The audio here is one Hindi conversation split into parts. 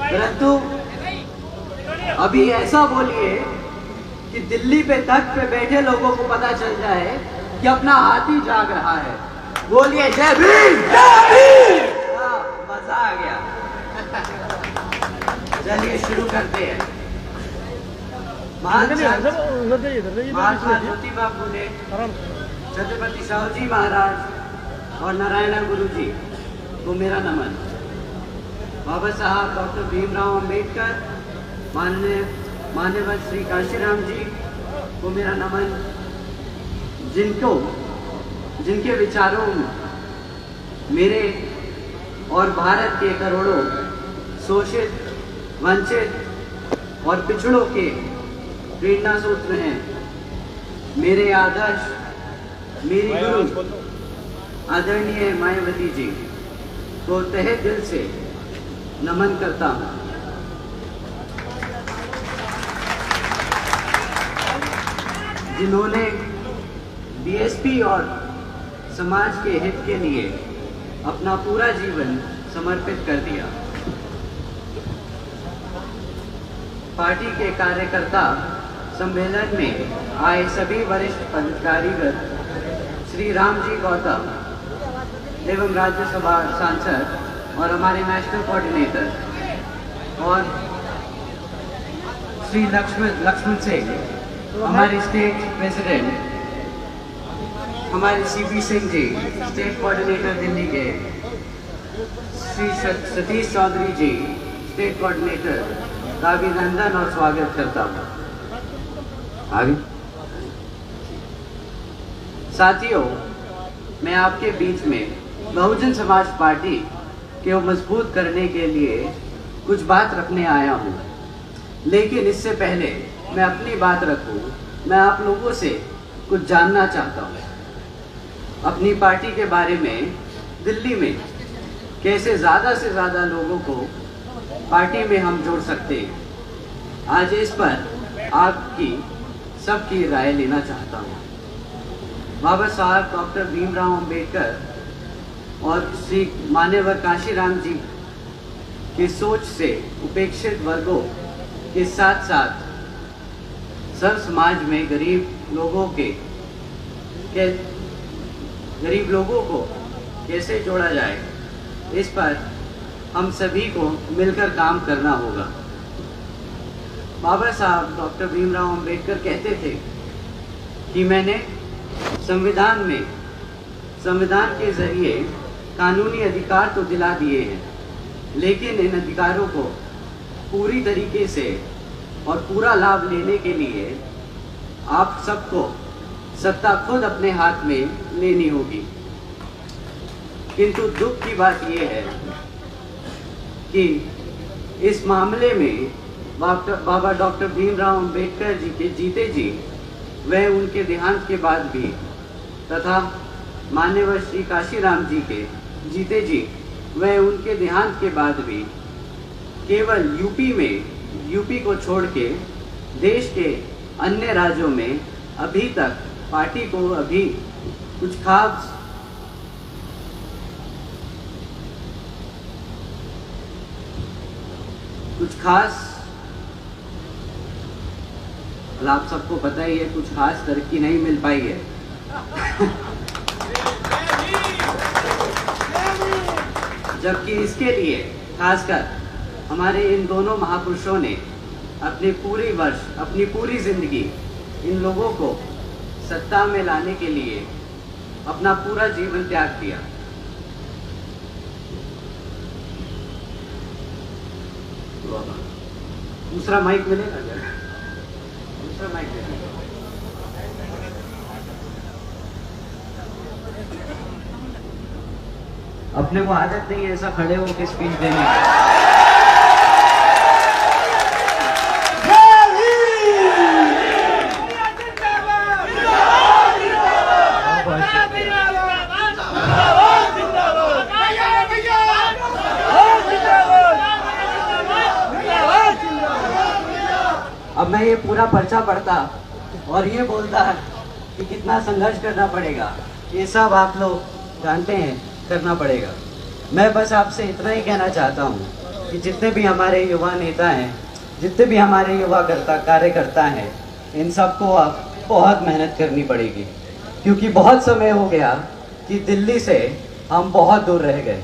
परंतु अभी ऐसा बोलिए कि दिल्ली पे तख्त पे बैठे लोगों को पता चल जाए कि अपना हाथी जाग रहा है। बोलिए जय भीम, जय भीम। हाँ, मजा आ गया। चलिए शुरू करते हैं। महात्मा ज्योतिबा फुले, छत्रपति साहू जी महाराज और नारायण गुरु जी को मेरा नमन। बाबा साहब डॉक्टर भीमराव अंबेडकर, माननीय श्री काशीराम जी को मेरा नमन, जिनके विचारों में मेरे और भारत के करोड़ों शोषित, वंचित और पिछड़ों के प्रेरणा सूत्र हैं। मेरे आदर्श, मेरी गुरु आदरणीय मायावती जी को तहे दिल से नमन करता हूँ। जिन्होंने बीएसपी और समाज के हित के लिए अपना पूरा जीवन समर्पित कर दिया। पार्टी के कार्यकर्ता सम्मेलन में आए सभी वरिष्ठ पदाधिकारीगण, श्री राम जी गौतम एवं राज्यसभा सांसद और हमारे नेशनल कोऑर्डिनेटर और श्री लक्ष्मण सिंह, हमारे स्टेट प्रेसिडेंट, हमारे CP Singh ji state coordinator Delhi के, श्री सतीश चौधरी जी स्टेट कोऑर्डिनेटर का अभिनंदन और स्वागत करता हूँ। आगे साथियों, मैं आपके बीच में बहुजन समाज पार्टी को मजबूत करने के लिए कुछ बात रखने आया हूँ। लेकिन इससे पहले मैं अपनी बात रखूँ, मैं आप लोगों से कुछ जानना चाहता हूँ अपनी पार्टी के बारे में। दिल्ली में कैसे ज़्यादा से ज़्यादा लोगों को पार्टी में हम जोड़ सकते हैं, आज इस पर आपकी सबकी राय लेना चाहता हूँ। बाबा साहब डॉक्टर भीमराव अंबेडकर और श्री माननीय काशीराम जी की सोच से उपेक्षित वर्गों के साथ साथ सर्व समाज में गरीब लोगों को कैसे जोड़ा जाए, इस पर हम सभी को मिलकर काम करना होगा। बाबा साहब डॉक्टर भीमराव अंबेडकर कहते थे कि मैंने संविधान के जरिए कानूनी अधिकार तो दिला दिए हैं, लेकिन इन अधिकारों को पूरी तरीके से और पूरा लाभ लेने के लिए आप सबको सत्ता खुद अपने हाथ में लेनी होगी। किंतु दुख की बात यह है कि इस मामले में बाबा डॉक्टर भीमराव अंबेडकर जी के जीते जी व उनके देहांत के बाद भी, तथा माननीय श्री काशीराम जी के जीते जी व उनके देहांत के बाद भी केवल यूपी को छोड़ के देश के अन्य राज्यों में अभी तक पार्टी को अभी कुछ खास आप सबको पता ही है, कुछ खास तरक्की नहीं मिल पाई है। जबकि इसके लिए खासकर हमारे इन दोनों महापुरुषों ने अपनी पूरी जिंदगी इन लोगों को सत्ता में लाने के लिए अपना पूरा जीवन त्याग दिया। दूसरा माइक मिलेगा क्या? दूसरा माइक मिलेगा। अपने को आदत नहीं है ऐसा खड़े होकर स्पीच देने की। अब मैं ये पूरा पर्चा पढ़ता और ये बोलता है कि कितना संघर्ष करना पड़ेगा, ये सब आप लोग जानते हैं, करना पड़ेगा। मैं बस आपसे इतना ही कहना चाहता हूँ कि कि जितने भी हमारे युवा नेता हैं, जितने भी हमारे युवा कार्यकर्ता हैं, इन सबको अब बहुत मेहनत करनी पड़ेगी, क्योंकि बहुत समय हो गया कि दिल्ली से हम बहुत दूर रह गए।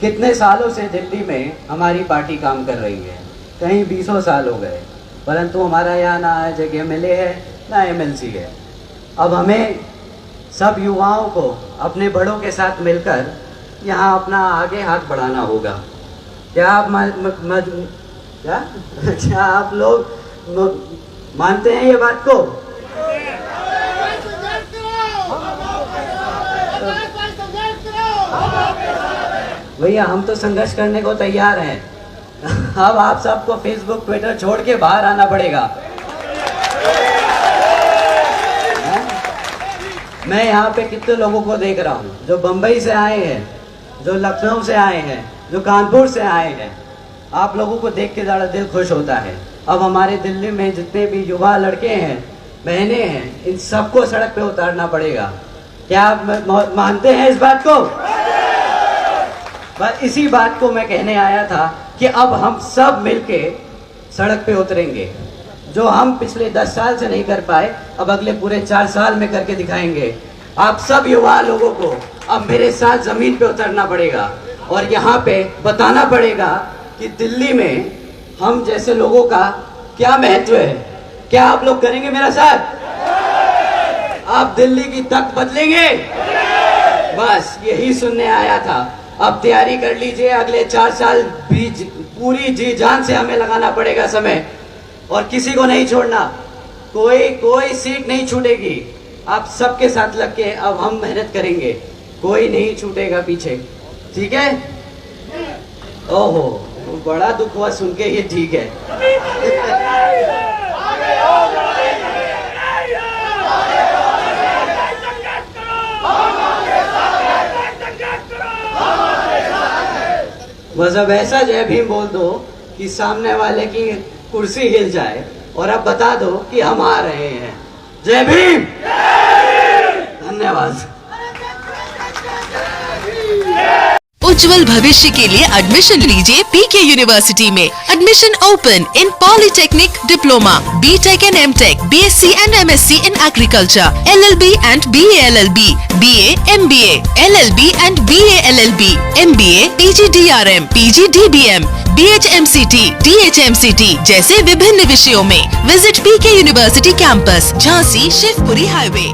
कितने सालों से दिल्ली में हमारी पार्टी काम कर रही है, कहीं 20 साल हो गए, परंतु हमारा यहाँ ना MLA है ना MLC है। अब हमें सब युवाओं को अपने बड़ों के साथ मिलकर यहाँ अपना आगे हाथ बढ़ाना होगा। क्या आप क्या आप लोग मानते हैं ये बात को? भैया हम तो संघर्ष करने को तैयार हैं। अब आप सबको फेसबुक ट्विटर छोड़ के बाहर आना पड़ेगा। मैं यहाँ पे कितने लोगों को देख रहा हूँ जो बम्बई से आए हैं, जो लखनऊ से आए हैं, जो कानपुर से आए हैं। आप लोगों को देख के ज़्यादा दिल खुश होता है। अब हमारे दिल्ली में जितने भी युवा लड़के हैं, बहनें हैं, इन सबको सड़क पे उतारना पड़ेगा। क्या आप मानते हैं इस बात को? बस इसी बात को मैं कहने आया था कि अब हम सब मिलके सड़क पे उतरेंगे। जो हम पिछले 10 साल से नहीं कर पाए, अब अगले पूरे 4 साल में करके दिखाएंगे। आप सब युवा लोगों को अब मेरे साथ जमीन पे उतरना पड़ेगा और यहाँ पे बताना पड़ेगा कि दिल्ली में हम जैसे लोगों का क्या महत्व है। क्या आप लोग करेंगे मेरा साथ? आप दिल्ली की तक बदलेंगे? बस यही सुनने आया था। अब तैयारी कर लीजिए, अगले 4 साल पूरी जी जान से हमें लगाना पड़ेगा समय, और किसी को नहीं छोड़ना। कोई सीट नहीं छूटेगी। आप सबके साथ लग के अब हम मेहनत करेंगे, कोई नहीं छूटेगा पीछे, ठीक है? ओहो, बड़ा दुख हुआ सुन के। ये ठीक है। बस अब ऐसा जय भीम बोल दो कि सामने वाले की कुर्सी हिल जाए, और अब बता दो कि हम आ रहे हैं। जय भीम। धन्यवाद। उज्जवल भविष्य के लिए एडमिशन लीजिए पीके यूनिवर्सिटी में। Admission open in polytechnic diploma, BTech and MTech, BSc and MSc in agriculture, LLB and BA LLB, BA MBA, LLB and BA LLB, MBA PGDRM, PGDBM, BHMCT, DHMCT जैसे विभिन्न विषयों में। Visit PK university campus, Jhansi Shivpuri highway.